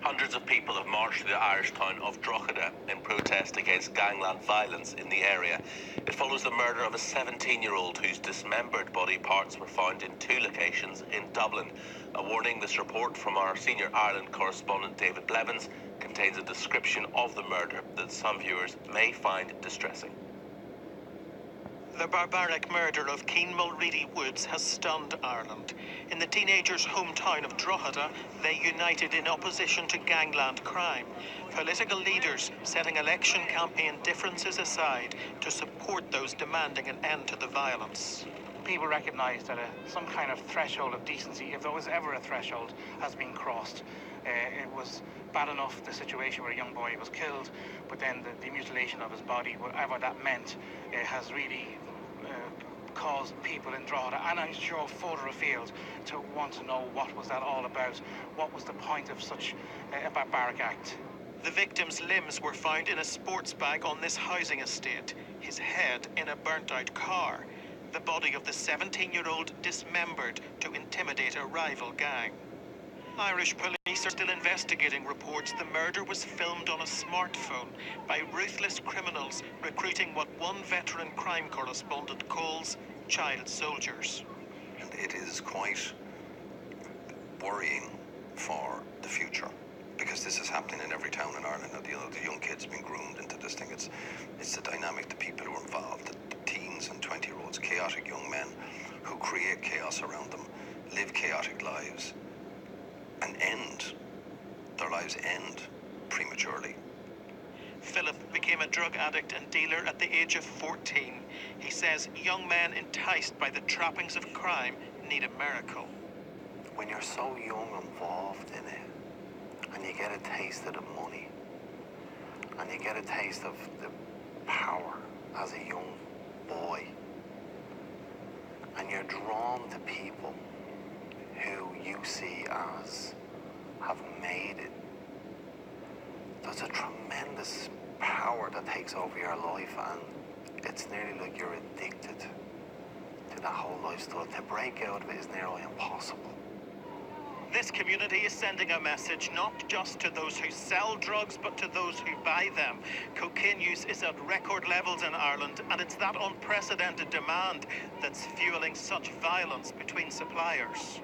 Hundreds of people have marched to the Irish town of Drogheda in protest against gangland violence in the area. It follows the murder of a 17-year-old whose dismembered body parts were found in 2 locations in Dublin. A warning: this report from our senior Ireland correspondent David Blevins contains a description of the murder that some viewers may find distressing. The barbaric murder of Cian Mulready Woods has stunned Ireland. In the teenagers' hometown of Drogheda, they united in opposition to gangland crime. Political leaders setting election campaign differences aside to support those demanding an end to the violence. People recognise that some kind of threshold of decency, if there was ever a threshold, has been crossed. It was bad enough, the situation where a young boy was killed, but then the mutilation of his body, whatever that meant, has really caused people in Drogheda, and I'm sure further afield, to want to know what was that all about. What was the point of such a barbaric act? The victim's limbs were found in a sports bag on this housing estate, his head in a burnt-out car, the body of the 17-year-old dismembered to intimidate a rival gang. Irish police are still investigating reports the murder was filmed on a smartphone by ruthless criminals recruiting what one veteran crime correspondent calls child soldiers. And it is quite worrying for the future, because this is happening in every town in Ireland. You know, the young kids being groomed into this thing. It's the dynamic, the people who are involved, the teens and 20-year-olds, chaotic young men who create chaos around them, live chaotic lives, and their lives end prematurely. Philip became a drug addict and dealer at the age of 14. He says young men enticed by the trappings of crime need a miracle. When you're so young involved in it, and you get a taste of the money, and you get a taste of the power as a young boy, and you're drawn to people who you see as have made it, there's a tremendous power that takes over your life, and it's nearly like you're addicted to that whole lifestyle. To break out of it is nearly impossible. This community is sending a message not just to those who sell drugs, but to those who buy them. Cocaine use is at record levels in Ireland, and it's that unprecedented demand that's fueling such violence between suppliers.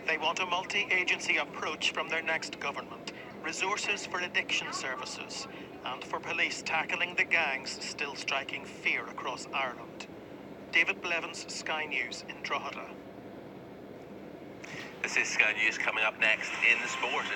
They want a multi-agency approach from their next government, resources for addiction services, and for police tackling the gangs still striking fear across Ireland. David Blevins, Sky News in Drogheda. This is Sky News. Coming up next in the sport.